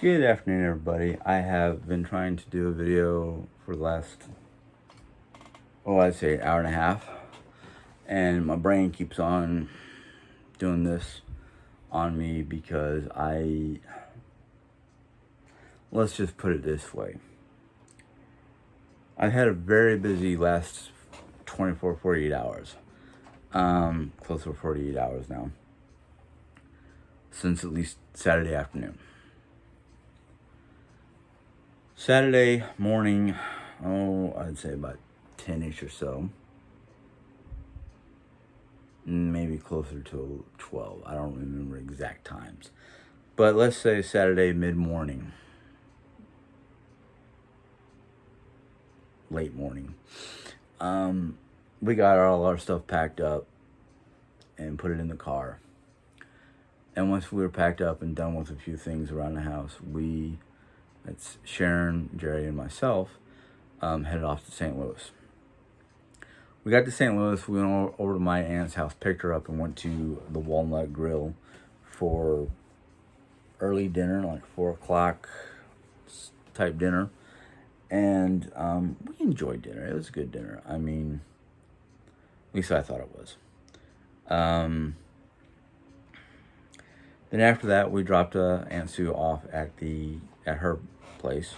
Good afternoon, everybody. I have been trying to do a video for the last, I'd say an hour and a half, and my brain keeps on doing this on me because let's just put it this way. I've had a very busy last 24, 48 hours, close to 48 hours now, since at least Saturday afternoon. Saturday morning, I'd say about 10-ish or so. Maybe closer to 12. I don't remember exact times. But let's say Saturday mid-morning. Late morning. We got all our stuff packed up and put it in the car. And once we were packed up and done with a few things around the house, that's Sharon, Jerry, and myself, headed off to St. Louis. We got to St. Louis, we went over to my aunt's house, picked her up, and went to the Walnut Grill for early dinner, like 4 o'clock type dinner. And we enjoyed dinner. It was a good dinner. I mean, at least I thought it was. Then after that, we dropped Aunt Sue off at her place,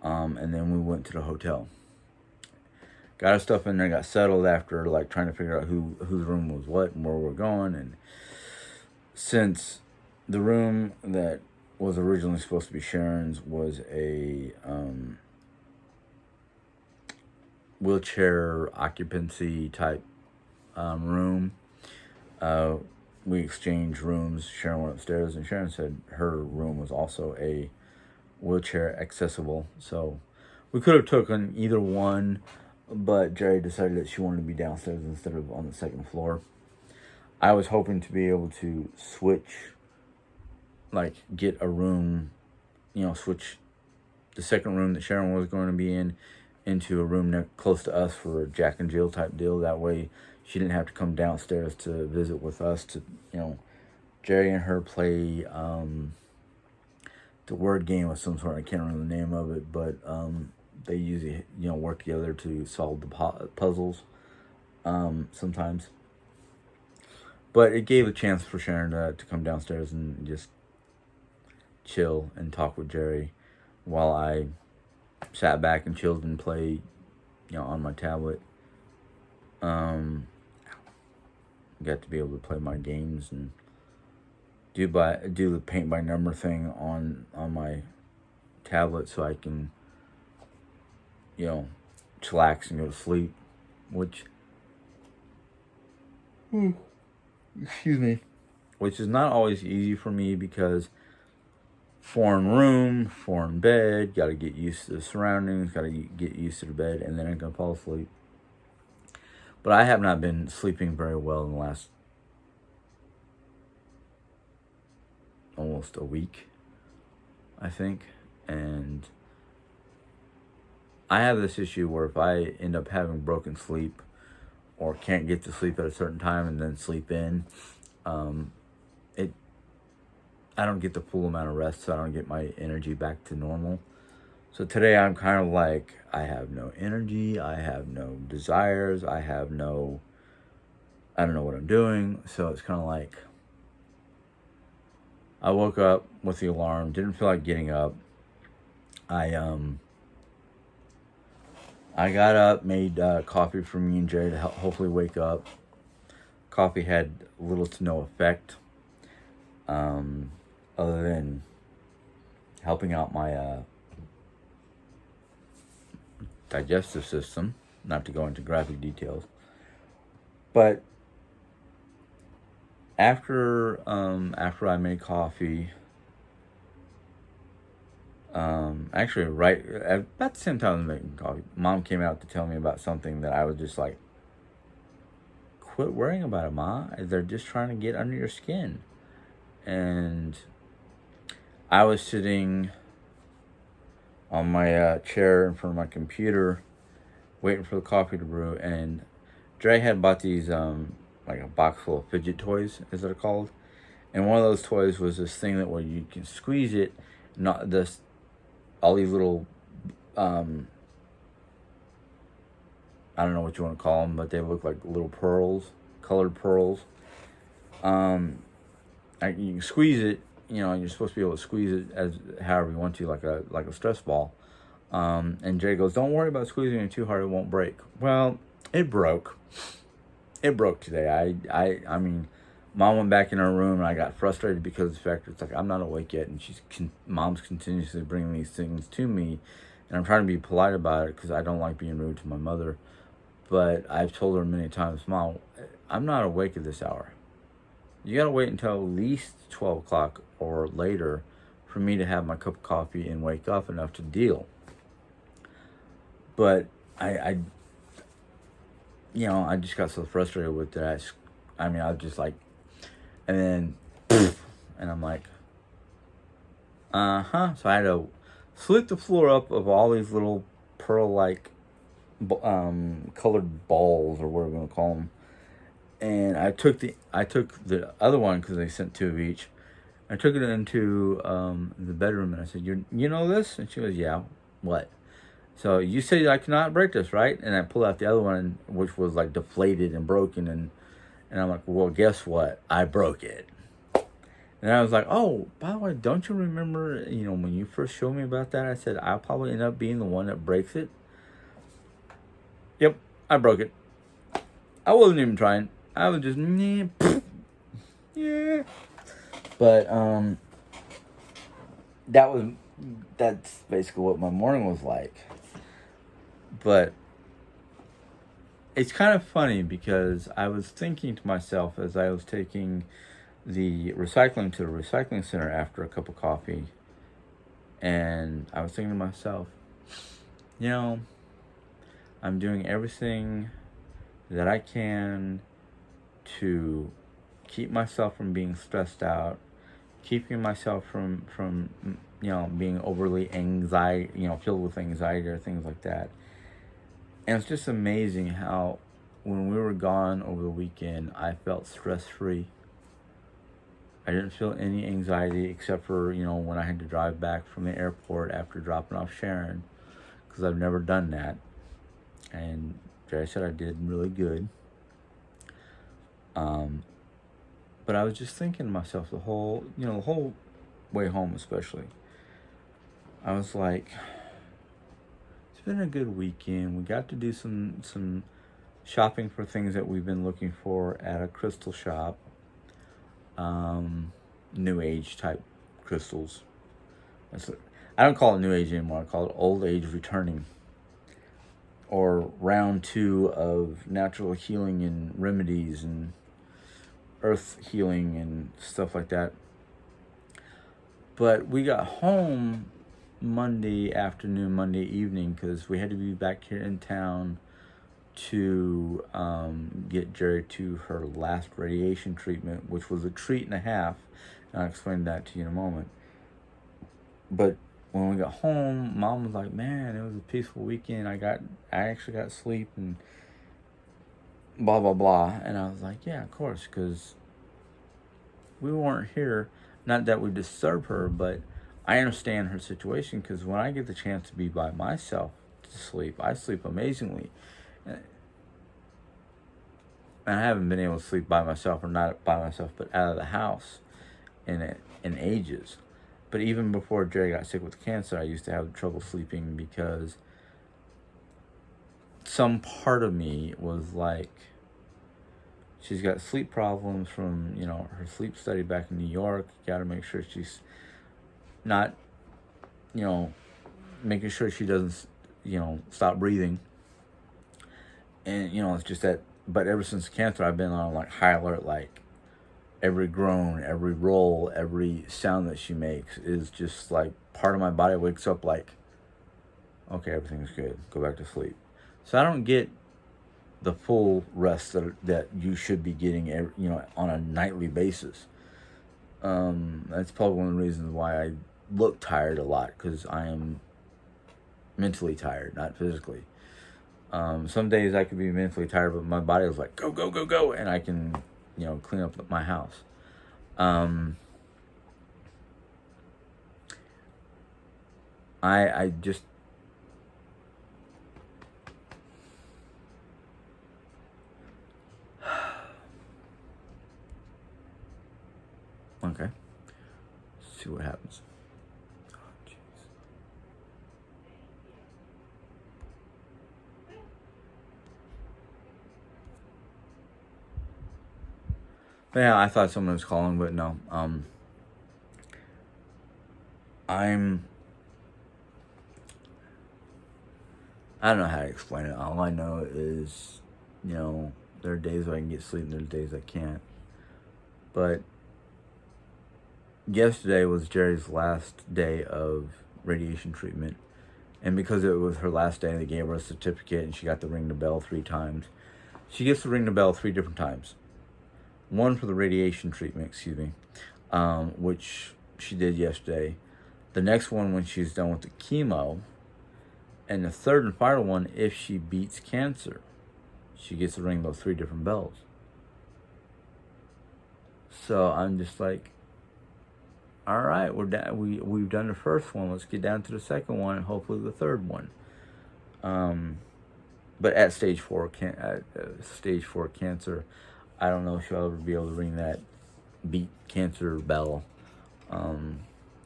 and then we went to the hotel. Got our stuff in there, got settled after like trying to figure out whose room was what and where we're going. And since the room that was originally supposed to be Sharon's was a wheelchair occupancy type room, we exchanged rooms. Sharon went upstairs, and Sharon said her room was also a wheelchair accessible. So we could have taken either one, but Jerry decided that she wanted to be downstairs instead of on the second floor. I was hoping to be able to switch, like get a room, switch the second room that Sharon was going to be in into a room close to us for a Jack and Jill type deal. That way she didn't have to come downstairs to visit with us to, Jerry and her play the word game of some sort. I can't remember the name of it, but they usually, work together to solve the puzzles sometimes. But it gave a chance for Sharon to come downstairs and just chill and talk with Jerry while I sat back and chilled and played, on my tablet. Got to be able to play my games and do the paint by number thing on my tablet, so I can chillax and go to sleep, which excuse me, which is not always easy for me because foreign room, foreign bed, got to get used to the surroundings, got to get used to the bed, and then I can fall asleep. But I have not been sleeping very well in the last almost a week, I think. And I have this issue where if I end up having broken sleep or can't get to sleep at a certain time and then sleep in, I don't get the full amount of rest, so I don't get my energy back to normal. So today I'm kind of like, I have no energy, I have no desires, I don't know what I'm doing. So it's kind of like, I woke up with the alarm, didn't feel like getting up. I got up, made coffee for me and Jerry to hopefully wake up. Coffee had little to no effect, other than helping out my digestive system, not to go into graphic details. But after I made coffee, actually right about the same time I was making coffee, Mom came out to tell me about something that I was just like, quit worrying about it, Ma. They're just trying to get under your skin. And I was sitting on my chair in front of my computer, waiting for the coffee to brew, and Dre had bought these like a box full of fidget toys, as they're called, And one of those toys was this thing that where you can squeeze it, not this, all these little, I don't know what you want to call them, but they look like little pearls, colored pearls. You can squeeze it, you're supposed to be able to squeeze it as however you want to, like a stress ball. And Jay goes, "Don't worry about squeezing it too hard; it won't break." Well, it broke. It broke today. I mean, Mom went back in her room, and I got frustrated because of the fact that it's like I'm not awake yet, and Mom's continuously bringing these things to me, and I'm trying to be polite about it because I don't like being rude to my mother. But I've told her many times, "Mom, I'm not awake at this hour. You gotta wait until at least 12 o'clock or later for me to have my cup of coffee and wake up enough to deal." But I just got so frustrated with that. I mean, I was just like, and then, and I'm like, So I had to slit the floor up of all these little pearl-like, colored balls, or what we're gonna call them. And I took the other one, because they sent 2 of each. I took it into the bedroom, and I said, "You know this?" And she goes, "Yeah." "What?" "So you said I cannot break this, right?" And I pulled out the other one, which was like deflated and broken, and I'm like, "Well, guess what? I broke it." And I was like, "Oh, by the way, don't you remember, when you first showed me about that, I said I'll probably end up being the one that breaks it?" "Yep, I broke it. I wasn't even trying. I was just, yeah." But that's basically what my morning was like. But it's kind of funny because I was thinking to myself as I was taking the recycling to the recycling center after a cup of coffee, and I was thinking to myself, I'm doing everything that I can to keep myself from being stressed out, keeping myself from being overly filled with anxiety or things like that. And it's just amazing how when we were gone over the weekend, I felt stress-free. I didn't feel any anxiety except for, when I had to drive back from the airport after dropping off Sharon, because I've never done that. And Jerry said I did really good. But I was just thinking to myself the whole way home, especially. I was like, it's been a good weekend. We got to do some shopping for things that we've been looking for at a crystal shop. New age type crystals. I don't call it new age anymore. I call it old age returning, or round 2 of natural healing and remedies and earth healing and stuff like that. But we got home Monday afternoon, Monday evening, because we had to be back here in town to get Jerry to her last radiation treatment, which was a treat and a half. And I'll explain that to you in a moment. But when we got home, Mom was like, "Man, it was a peaceful weekend. I actually got sleep and blah, blah, blah." And I was like, "Yeah, of course, because we weren't here. Not that we disturb her, but I understand her situation, because when I get the chance to be by myself to sleep, I sleep amazingly. And I haven't been able to sleep by myself, or not by myself, but out of the house in ages. But even before Jerry got sick with cancer, I used to have trouble sleeping because some part of me was like, she's got sleep problems from, her sleep study back in New York. Got to make sure she's not, making sure she doesn't, stop breathing. And, it's just that, but ever since cancer, I've been on like high alert, like every groan, every roll, every sound that she makes is just like part of my body wakes up like, okay, everything's good, go back to sleep. So I don't get the full rest that you should be getting, on a nightly basis. That's probably one of the reasons why I look tired a lot, because I am mentally tired, not physically. Some days I could be mentally tired, but my body was like, go, go, go, go, and I can, clean up my house. Um, I just okay. See what happens. Oh, jeez. Yeah, I thought someone was calling, but no. I'm. I don't know how to explain it. All I know is, there are days where I can get sleep, and there's days I can't. But yesterday was Jerry's last day of radiation treatment. And because it was her last day, they gave her a certificate and she got to ring the bell 3 times. She gets to ring the bell 3 different times. One for the radiation treatment, excuse me, which she did yesterday. The next one when she's done with the chemo. And the third and final one if she beats cancer. She gets to ring those 3 different bells. So I'm just like, all right, we've done the first one. Let's get down to the second one and hopefully the third one. But at stage 4 cancer, I don't know if she'll ever be able to ring that beat cancer bell.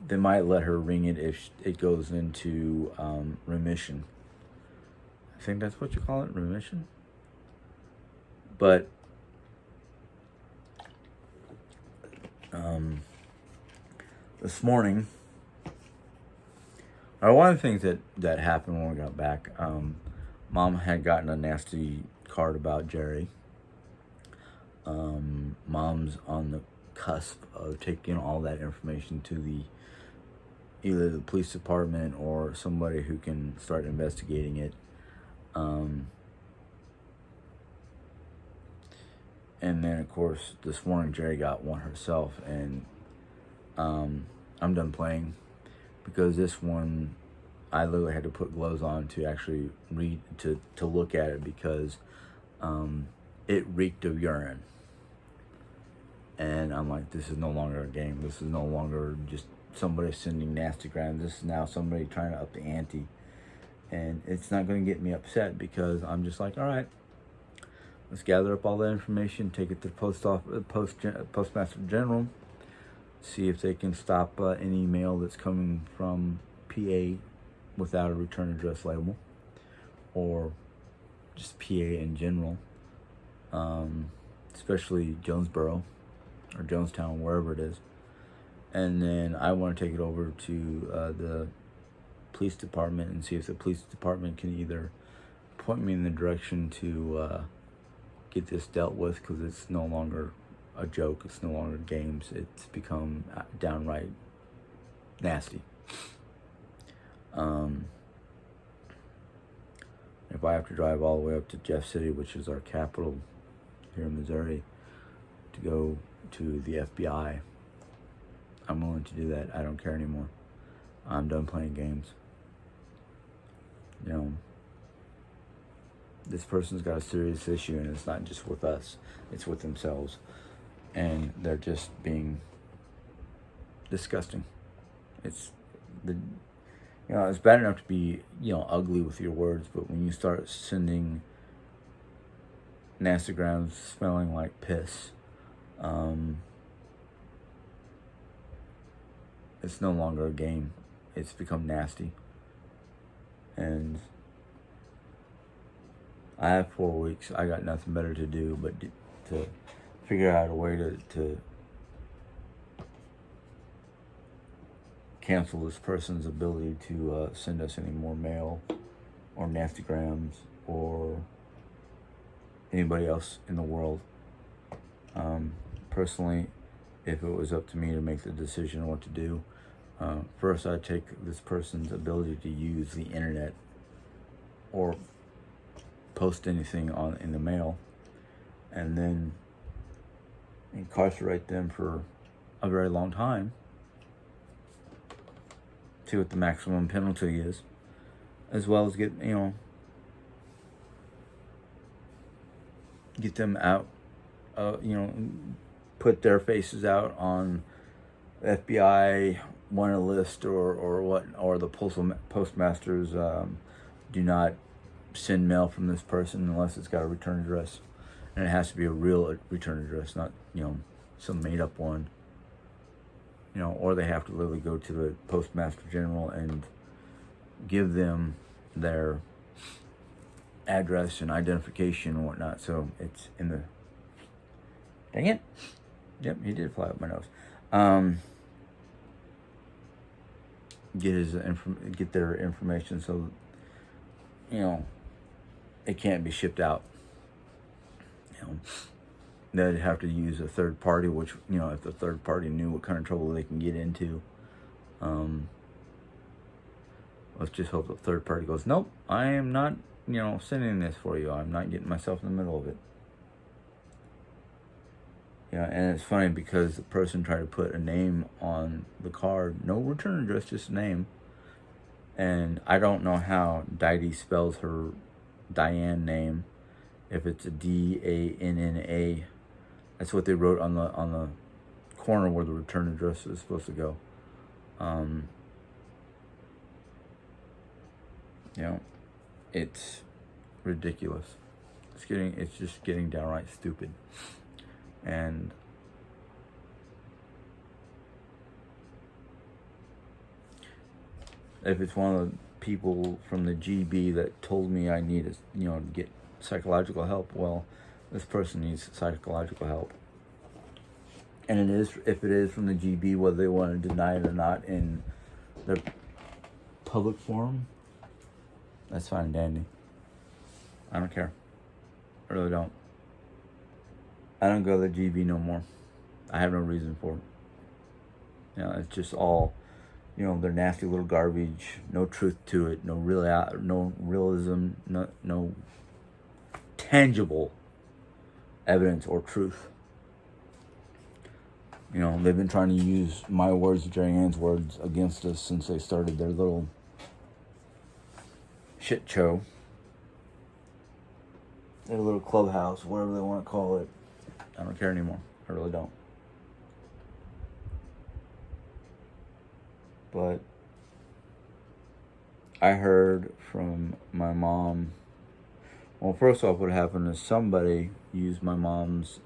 They might let her ring it if it goes into remission. I think that's what you call it, remission. But this morning, one of the things that happened when we got back, Mom had gotten a nasty card about Jerry. Mom's on the cusp of taking all that information to either the police department or somebody who can start investigating it. And then, of course, this morning Jerry got one herself, and I'm done playing because this one I literally had to put gloves on to actually read to look at it because it reeked of urine. And I'm like, this is no longer a game. This is no longer just somebody sending nasty grams. This is now somebody trying to up the ante. And it's not going to get me upset because I'm just like, all right, let's gather up all that information, take it to the Postmaster General, see if they can stop any mail that's coming from PA without a return address label, or just PA in general, especially Jonesboro or Jonestown, wherever it is. And then I want to take it over to the police department and see if the police department can either point me in the direction to get this dealt with, because it's no longer a joke, it's no longer games, it's become downright nasty. If I have to drive all the way up to Jeff City, which is our capital here in Missouri, to go to the FBI, I'm willing to do that. I don't care anymore. I'm done playing games. This person's got a serious issue, and it's not just with us, it's with themselves. And they're just being disgusting. It's bad enough to be, ugly with your words, but when you start sending nastagrams smelling like piss, it's no longer a game. It's become nasty. And I have 4 weeks. I got nothing better to do but to figure out a way to cancel this person's ability to send us any more mail or nastygrams or anybody else in the world. Personally, if it was up to me to make the decision on what to do, first I'd take this person's ability to use the internet or post anything in the mail, and then incarcerate them for a very long time, see what the maximum penalty is, as well as get them out, put their faces out on FBI wanted list or the postmasters do not send mail from this person unless it's got a return address, and it has to be a real return address, not some made up one. Or they have to literally go to the postmaster general and give them their address and identification and whatnot. So it's in the. Dang it! Yep, he did fly up my nose. Get their information so it can't be shipped out. They'd have to use a third party, which if the third party knew what kind of trouble they can get into, let's just hope the third party goes, nope, I am not sending this for you. I'm not getting myself in the middle of it. And it's funny because the person tried to put a name on the card, no return address, just a name. And I don't know how Diane spells her Diane name, if it's a Danna. That's what they wrote on the corner where the return address is supposed to go. It's ridiculous. It's just getting downright stupid. And if it's one of the people from the GB that told me I need to get psychological help, well, this person needs psychological help. And if it is from the GB, whether they want to deny it or not in their public forum, that's fine and dandy. I don't care. I really don't. I don't go to the GB no more. I have no reason for it. It's just all, they're nasty little garbage. No truth to it. No realism. No tangible evidence or truth. They've been trying to use my words, Jerry Ann's words, against us since they started their little shit show. Their little clubhouse, whatever they want to call it. I don't care anymore. I really don't. But I heard from my mom. Well, first off, what happened is somebody used my mom's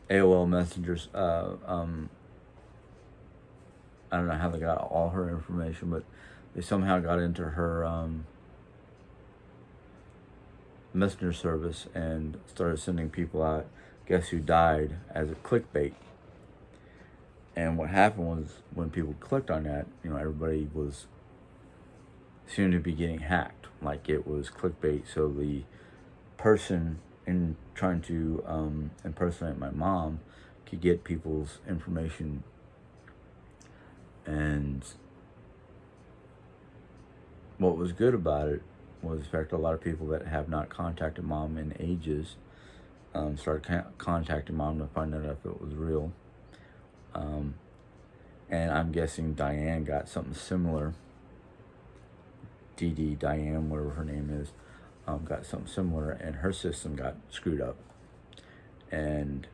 AOL messengers. I don't know how they got all her information, but they somehow got into her messenger service and started sending people out, guess who died, as a clickbait. And what happened was, when people clicked on that, everybody was soon to be getting hacked, like it was clickbait. So the person in trying to impersonate my mom could get people's information. And what was good about it was the fact that a lot of people that have not contacted mom in ages started contacting mom to find out if it was real. And I'm guessing Diane got something similar. Diane, whatever her name is, got something similar, and her system got screwed up. And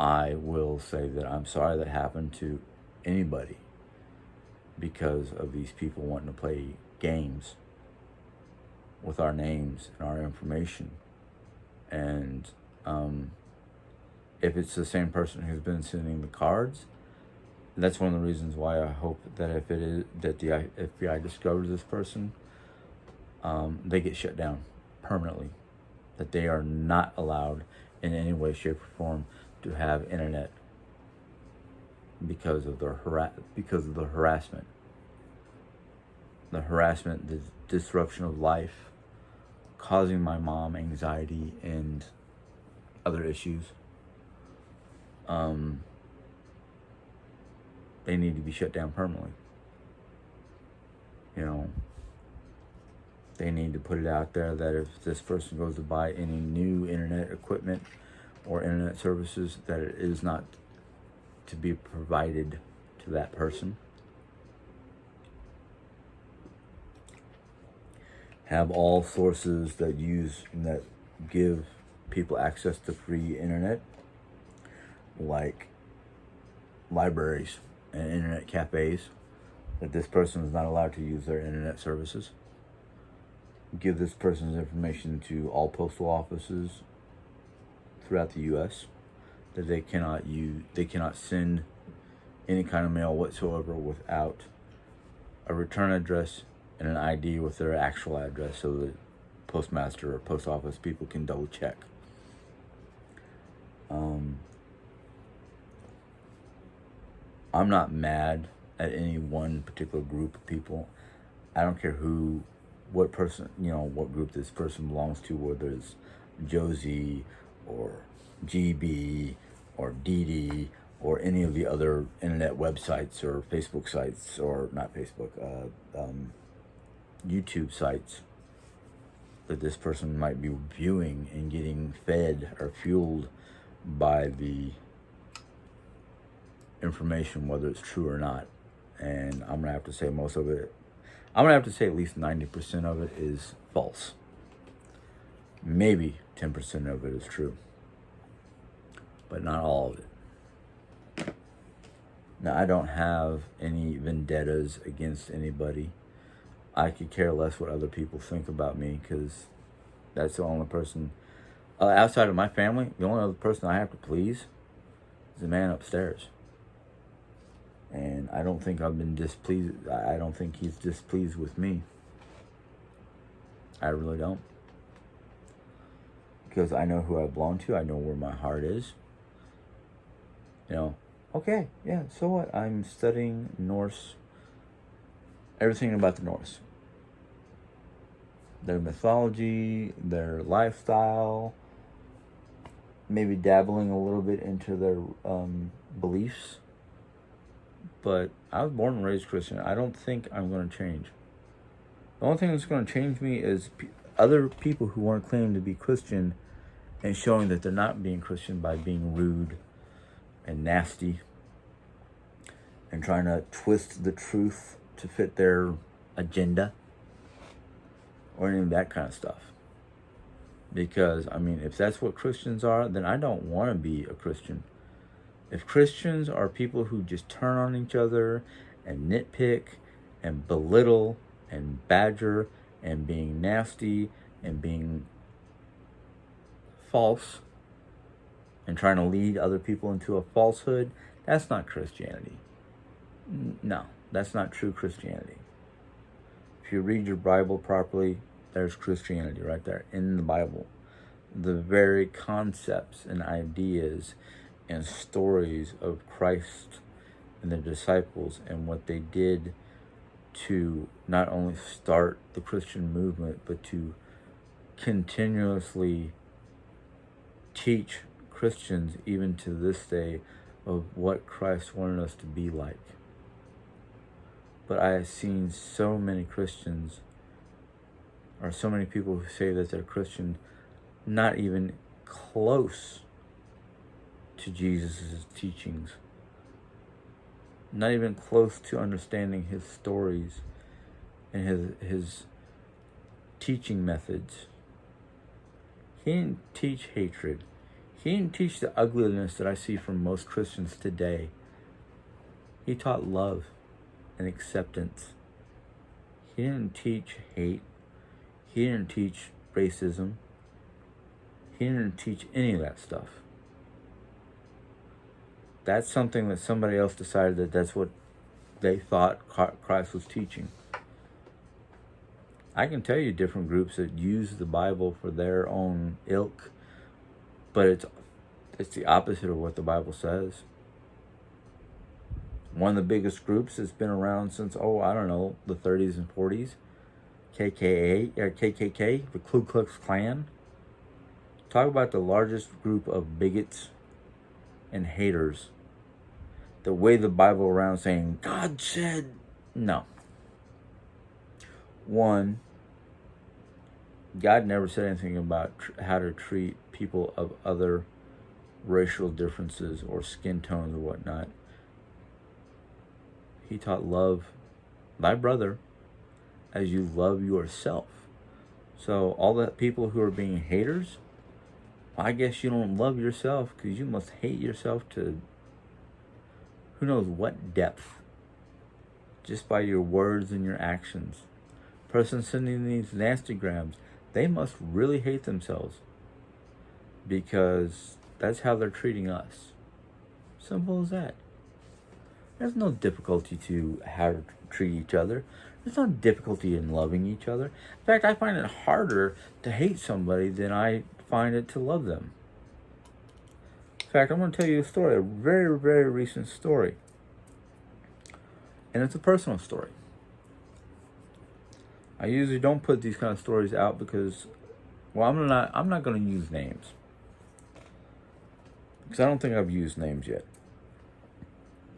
I will say that I'm sorry that happened to anybody because of these people wanting to play games with our names and our information. And if it's the same person who's been sending the cards, that's one of the reasons why I hope that if it is that the FBI discovers this person, they get shut down permanently. That they are not allowed in any way, shape, or form to have internet because of the harassment. The harassment, the disruption of life, causing my mom anxiety and other issues. They need to be shut down permanently. They need to put it out there that if this person goes to buy any new internet equipment or internet services, that it is not to be provided to that person. Have all sources that give people access to free internet, like libraries and internet cafes, that this person is not allowed to use their internet services. Give this person's information to all postal offices throughout the U.S. that they cannot send any kind of mail whatsoever without a return address and an ID with their actual address, so that postmaster or post office people can double check. I'm not mad at any one particular group of people. I don't care what person, what group this person belongs to, whether it's Josie or GB or DD or any of the other internet websites or Facebook sites, or not Facebook, YouTube sites that this person might be viewing and getting fed or fueled by the information, whether it's true or not. And I'm gonna have to say at least 90% of it is false. Maybe 10% of it is true, but not all of it. Now, I don't have any vendettas against anybody. I could care less what other people think about me, because that's the only person, outside of my family, the only other person I have to please is the man upstairs. And I don't think I've been displeased. I don't think he's displeased with me. I really don't. Because I know who I belong to. I know where my heart is. Okay, yeah, so what? I'm studying Norse. Everything about the Norse. Their mythology, their lifestyle. Maybe dabbling a little bit into their beliefs. But I was born and raised Christian. I don't think I'm going to change. The only thing that's going to change me is other people who want to claim to be Christian and showing that they're not being Christian by being rude and nasty and trying to twist the truth to fit their agenda or any of that kind of stuff. Because, if that's what Christians are, then I don't want to be a Christian. If Christians are people who just turn on each other and nitpick and belittle and badger and being nasty and being false and trying to lead other people into a falsehood, that's not Christianity. No, that's not true Christianity. If you read your Bible properly, there's Christianity right there in the Bible. The very concepts and ideas and stories of Christ and the disciples and what they did to not only start the Christian movement, but to continuously teach Christians, even to this day, of what Christ wanted us to be like. But I have seen so many Christians, or so many people who say that they're Christian, not even close to Jesus' teachings, not even close to understanding his stories and his teaching methods. He didn't teach hatred. He didn't teach the ugliness that I see from most Christians today. He taught love and acceptance. He didn't teach hate. He didn't teach racism. He didn't teach any of that stuff. That's something that somebody else decided that that's what they thought Christ was teaching. I can tell you different groups that use the Bible for their own ilk, but it's the opposite of what the Bible says. One of the biggest groups that's been around since, the 30s and 40s, KKK, the Ku Klux Klan. Talk about the largest group of bigots and haters that wave the Bible around saying, God said, no. One, God never said anything about how to treat people of other racial differences or skin tones or whatnot. He taught love thy brother as you love yourself. So all the people who are being haters I guess you don't love yourself because you must hate yourself to who knows what depth just by your words and your actions. Person sending these nasty grams, they must really hate themselves because that's how they're treating us. Simple as that. There's no difficulty to how to treat each other. There's no difficulty in loving each other. In fact, I find it harder to hate somebody than I find it to love them. In fact, I'm going to tell you a story, a very, very recent story. And it's a personal story. I usually don't put these kind of stories out because, well, I'm not going to use names. Because I don't think I've used names yet.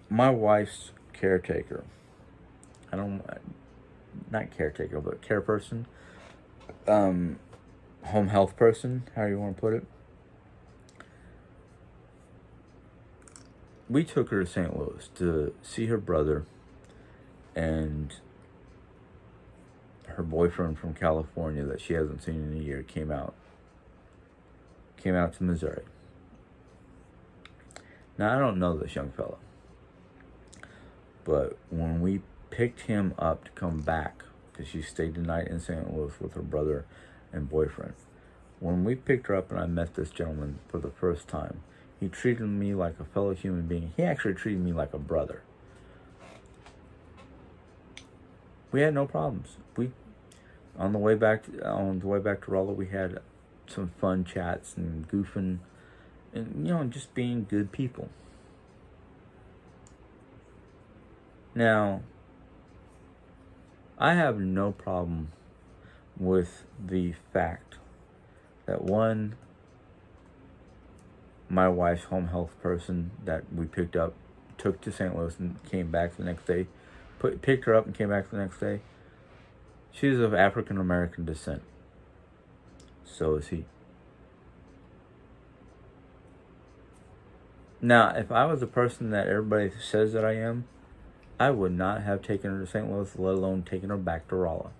My wife's caretaker, not caretaker, but care person, home health person, how you want to put it. We took her to St. Louis to see her brother and her boyfriend from California that she hasn't seen in a year came out to Missouri. Now, I don't know this young fella, but when we picked him up to come back, because she stayed the night in St. Louis with her brother and boyfriend, when we picked her up and I met this gentleman for the first time, he treated me like a fellow human being. He actually treated me like a brother. We had no problems. On the way back to Raleigh, we had some fun chats and goofing, and just being good people. Now, I have no problem with the fact that my wife's home health person that we picked up, took to St. Louis and came back the next day, picked her up and came back the next day. She's of African American descent. So is he. Now, if I was the person that everybody says that I am, I would not have taken her to St. Louis, let alone taken her back to Raleigh.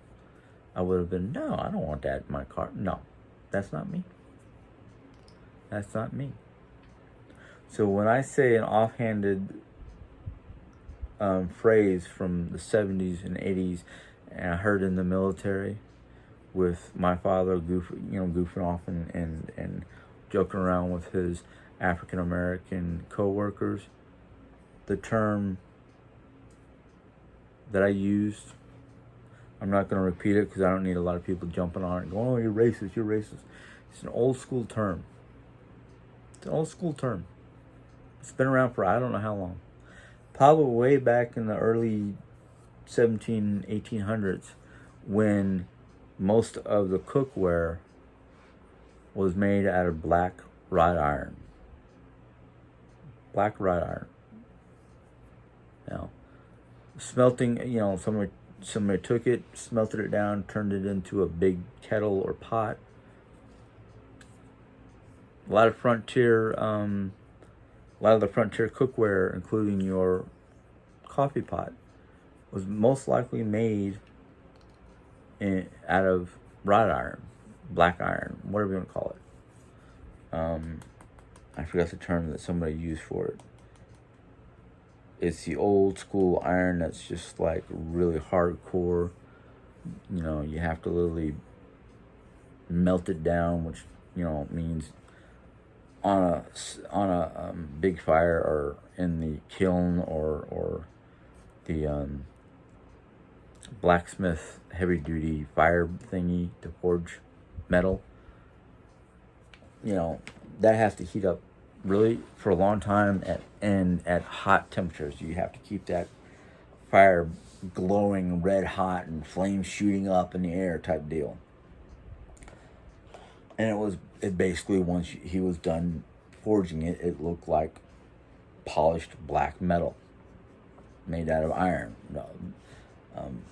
I would have been, no, I don't want that in my car. No, that's not me. That's not me. So when I say an offhanded phrase from the 70s and 80s, and I heard in the military with my father goofing off and joking around with his African American co-workers, the term that I used, I'm not going to repeat it because I don't need a lot of people jumping on it and going, oh, you're racist, you're racist. It's an old school term. It's an old school term. It's been around for I don't know how long. Probably way back in the early 1800s when most of the cookware was made out of black wrought iron. Black wrought iron. Now, smelting, somebody took it, smelted it down, turned it into a big kettle or pot. A lot of the frontier cookware, including your coffee pot, was most likely made out of wrought iron, black iron, whatever you want to call it. I forgot the term that somebody used for it. It's the old school iron that's just like really hardcore. You have to literally melt it down, which means on a big fire or in the kiln or the blacksmith heavy duty fire thingy to forge metal. That has to heat up really for a long time at hot temperatures. You have to keep that fire glowing red hot and flames shooting up in the air type deal. And it basically, once he was done forging it, it looked like polished black metal made out of iron. I'm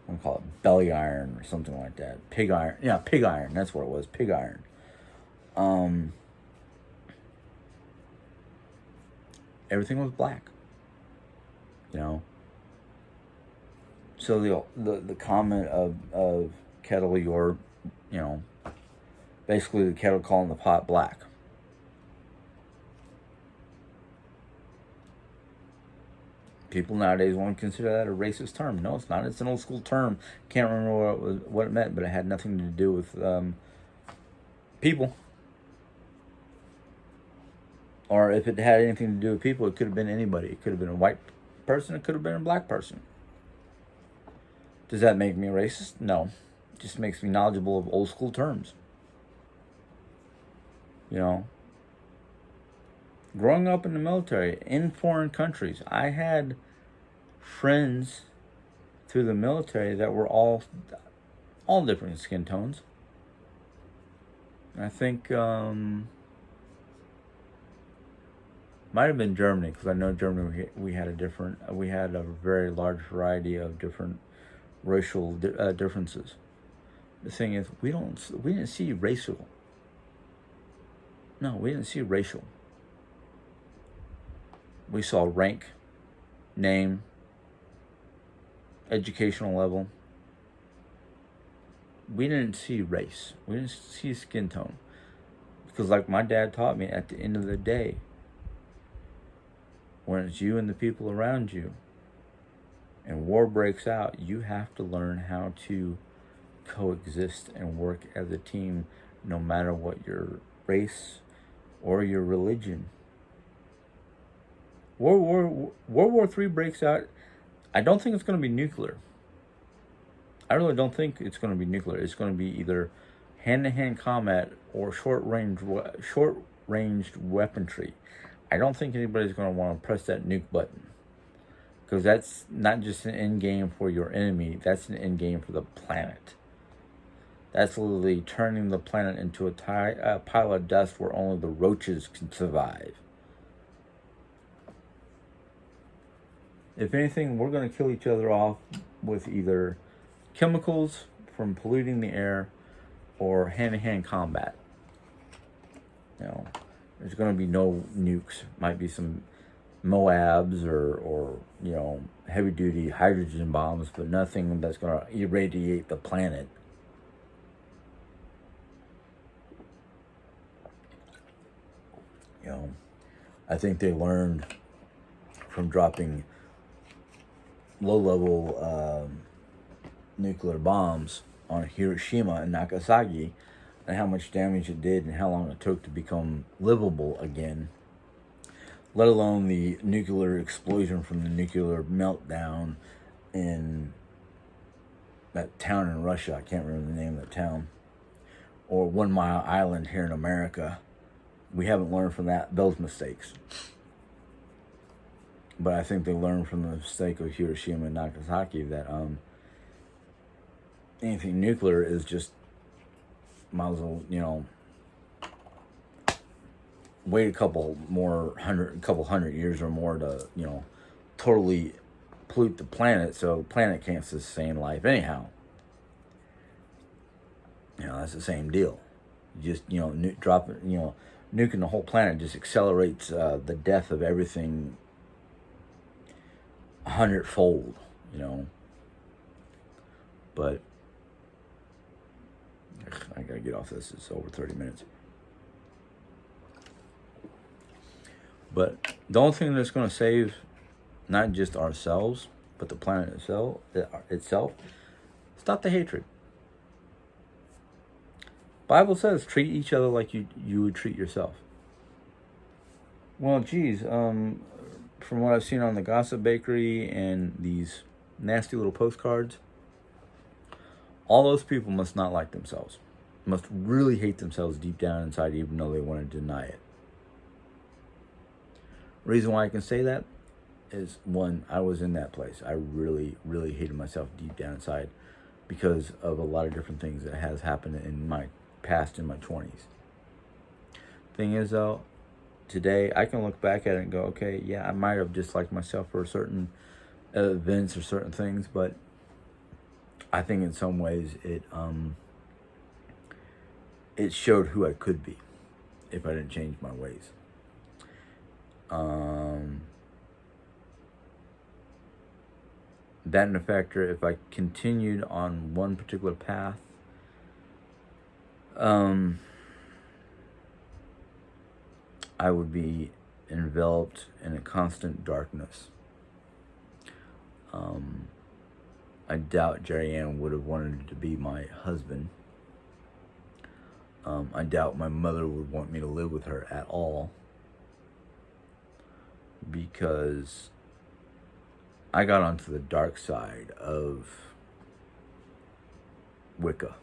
gonna call it belly iron or something like that. Pig iron. Yeah, pig iron. That's what it was. Pig iron. Everything was black. So the comment of kettle, you're Basically, the kettle calling the pot black. People nowadays want to consider that a racist term. No, it's not. It's an old school term. Can't remember what it meant, but it had nothing to do with people. Or if it had anything to do with people, it could have been anybody. It could have been a white person. It could have been a black person. Does that make me a racist? No. It just makes me knowledgeable of old school terms. You know, growing up in the military in foreign countries, I had friends through the military that were all different skin tones. I think might have been Germany, because I know Germany we had a very large variety of different racial differences. The thing is, we didn't see racial. No, we didn't see racial. We saw rank, name, educational level. We didn't see race. We didn't see skin tone. Because like my dad taught me, at the end of the day, when it's you and the people around you, and war breaks out, you have to learn how to coexist and work as a team, no matter what your race or your religion. World War III breaks out. I don't think it's going to be nuclear. I really don't think it's going to be nuclear. It's going to be either hand-to-hand combat or short-ranged weaponry. I don't think anybody's going to want to press that nuke button, because that's not just an end game for your enemy. That's an end game for the planet. That's literally turning the planet into a pile of dust where only the roaches can survive. If anything, we're going to kill each other off with either chemicals from polluting the air or hand-to-hand combat. You know, there's going to be no nukes. Might be some Moabs or you know, heavy-duty hydrogen bombs, but nothing that's going to irradiate the planet. You know, I think they learned from dropping low-level nuclear bombs on Hiroshima and Nagasaki, and how much damage it did and how long it took to become livable again, let alone the nuclear explosion from the nuclear meltdown in that town in Russia. I can't remember the name of the town. Or 1 Mile Island here in America. We haven't learned from those mistakes. But I think they learned from the mistake of Hiroshima and Nagasaki that anything nuclear is just, might as well, you know, wait a couple hundred years or more to, you know, totally pollute the planet, so the planet can't sustain life anyhow. You know, that's the same deal. Just, you know, nuking the whole planet just accelerates the death of everything 100-fold, you know. But I gotta get off this. It's over 30 minutes. But the only thing that's going to save not just ourselves, but the planet itself, stop the hatred. Bible says treat each other like you would treat yourself. Well, geez, from what I've seen on the Gossip Bakery and these nasty little postcards, all those people must not like themselves. Must really hate themselves deep down inside, even though they want to deny it. Reason why I can say that is, one, I was in that place. I really, really hated myself deep down inside because of a lot of different things that has happened in my past, in my 20s. Thing is, though, today I can look back at it and go, okay, yeah, I might have disliked myself for certain events or certain things, but I think in some ways it showed who I could be if I didn't change my ways. That and a factor, if I continued on one particular path, I would be enveloped in a constant darkness. I doubt Jerry Ann would have wanted to be my husband. I doubt my mother would want me to live with her at all, because I got onto the dark side of Wicca,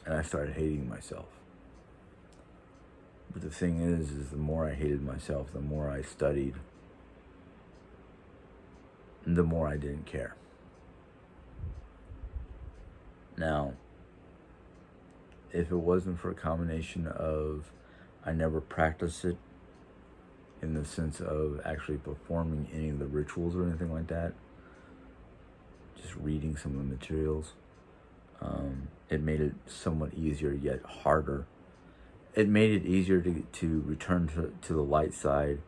and I started hating myself. But the thing is the more I hated myself, the more I studied, the more I didn't care. Now, if it wasn't for a combination of I never practiced it in the sense of actually performing any of the rituals or anything like that, just reading some of the materials, it made it somewhat easier yet harder. It made it easier to return to the light side,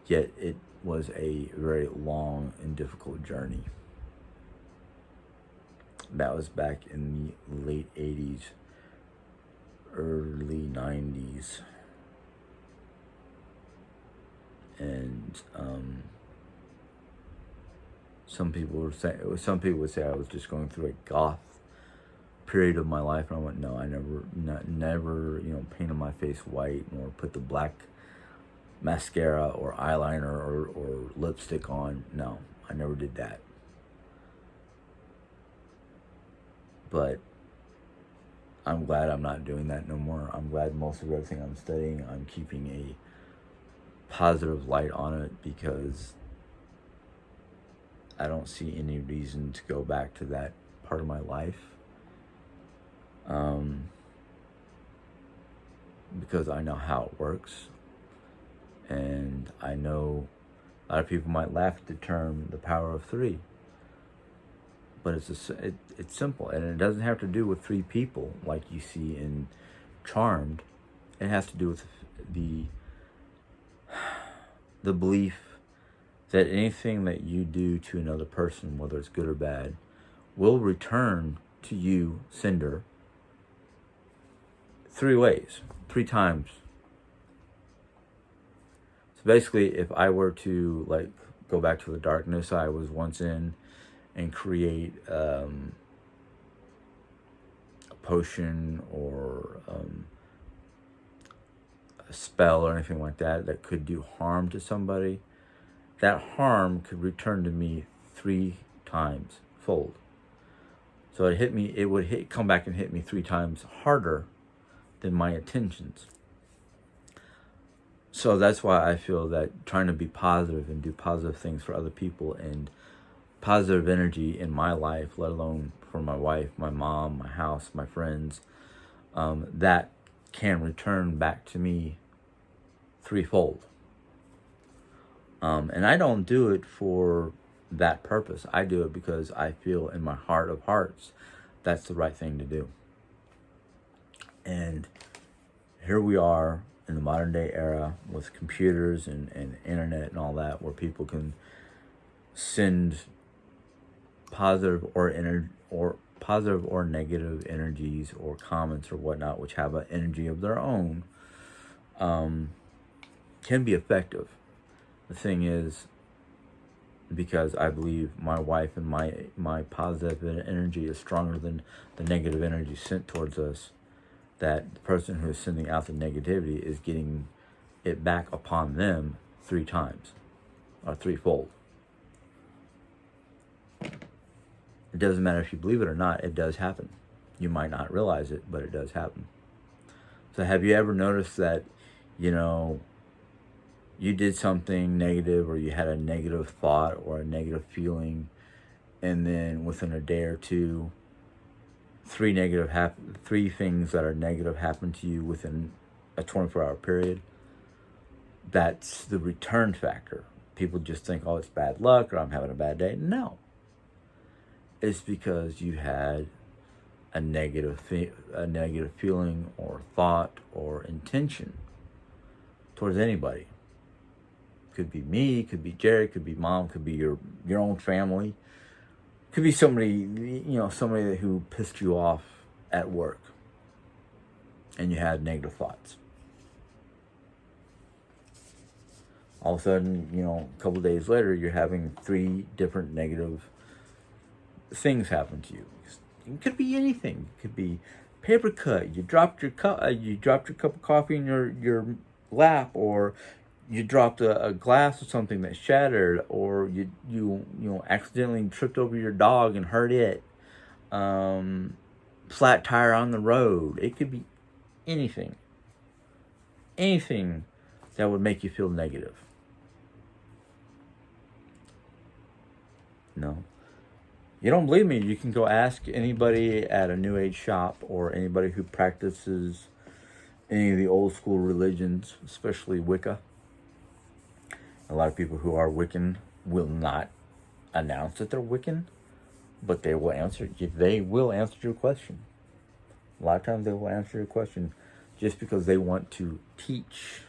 yet it was a very long and difficult journey. That was back in the late 80s, early 90s. And some people would say I was just going through a goth period of my life, and I went, no, I never painted my face white or put the black mascara or eyeliner or lipstick on. No, I never did that. But I'm glad I'm not doing that no more. I'm glad most of everything I'm studying, I'm keeping a positive light on it, because I don't see any reason to go back to that part of my life. Because I know how it works, and I know a lot of people might laugh at the term the power of three, but it's simple, and it doesn't have to do with three people like you see in Charmed. It has to do with the belief that anything that you do to another person, whether it's good or bad, will return to you, sender, three ways, three times. So basically, if I were to go back to the darkness I was once in and create a potion or a spell or anything like that could do harm to somebody, that harm could return to me three times fold. So it would come back and hit me three times harder than my intentions. So that's why I feel that trying to be positive and do positive things for other people and positive energy in my life, let alone for my wife, my mom, my house, my friends, that can return back to me threefold. And I don't do it for that purpose. I do it because I feel in my heart of hearts that's the right thing to do. And here we are in the modern day era with computers and internet and all that, where people can send positive or negative energies or comments or whatnot, which have an energy of their own, can be effective. The thing is, because I believe my wife and my positive energy is stronger than the negative energy sent towards us, that the person who is sending out the negativity is getting it back upon them three times, or threefold. It doesn't matter if you believe it or not, it does happen. You might not realize it, but it does happen. So have you ever noticed that, you did something negative, or you had a negative thought or a negative feeling, and then within a day or two, three things that are negative happen to you within a 24-hour period? That's the return factor. People just think, oh, it's bad luck, or I'm having a bad day. No. It's because you had a negative feeling or thought or intention towards anybody. Could be me, could be Jerry, could be mom, could be your own family. Could be somebody who pissed you off at work. and you had negative thoughts. All of a sudden, a couple of days later, you're having 3 different negative things happen to you. It could be anything. It could be paper cut. You dropped your cup. You dropped your cup of coffee in your lap, or you dropped a glass or something that shattered, or you accidentally tripped over your dog and hurt it. Flat tire on the road. It could be anything. Anything that would make you feel negative. No. You don't believe me? You can go ask anybody at a New Age shop, or anybody who practices any of the old school religions, especially Wicca. A lot of people who are Wiccan will not announce that they're Wiccan, but they will answer. They will answer your question. A lot of times they will answer your question just because they want to teach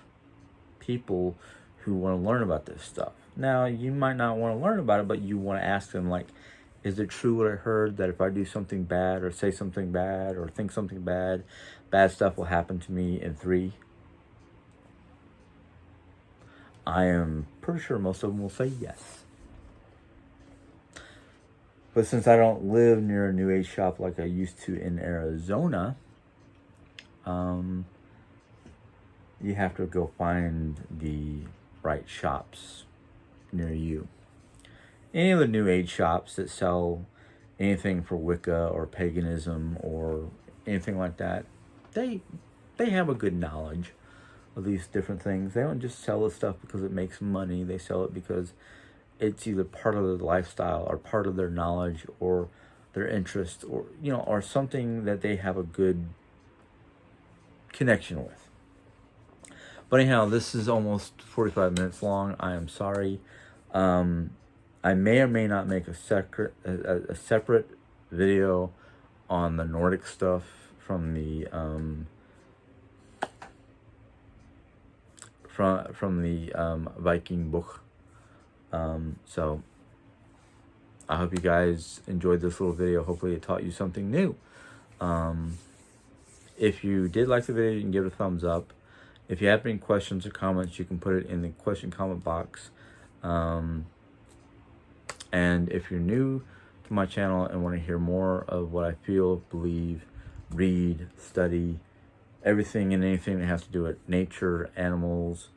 people who want to learn about this stuff. Now, you might not want to learn about it, but you want to ask them, like, is it true what I heard, that if I do something bad or say something bad or think something bad, bad stuff will happen to me in 3? I am pretty sure most of them will say yes. But since I don't live near a New Age shop like I used to in Arizona, you have to go find the right shops near you. Any of the New Age shops that sell anything for Wicca or paganism or anything like that, they have a good knowledge of these different things. They don't just sell the stuff because it makes money. They sell it because it's either part of their lifestyle or part of their knowledge or their interest, or or something that they have a good connection with. But anyhow, this is almost 45 minutes long. I am sorry. I may or may not make a separate video on the Nordic stuff from the from the Viking book. So I hope you guys enjoyed this little video. Hopefully it taught you something new. If you did like the video, you can give it a thumbs up. If you have any questions or comments, you can put it in the comment box. And if you're new to my channel and want to hear more of what I feel, believe, read, study, everything and anything that has to do with nature, animals,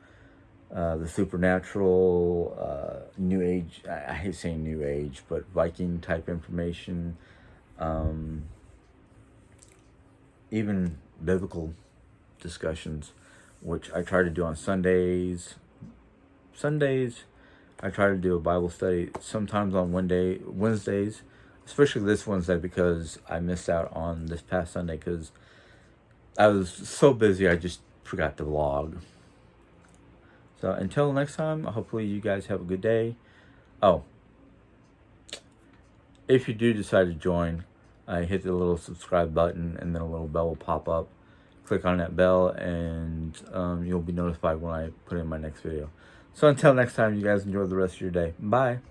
the supernatural, New Age, I hate saying New Age, but Viking type information, even biblical discussions, which I try to do on Sundays. I try to do a Bible study sometimes on Wednesdays, especially this Wednesday because I missed out on this past Sunday because I was so busy I just forgot to vlog. So until next time, hopefully you guys have a good day. Oh, if you do decide to join, hit the little subscribe button and then a little bell will pop up. Click on that bell and you'll be notified when I put in my next video. So until next time, you guys enjoy the rest of your day. Bye.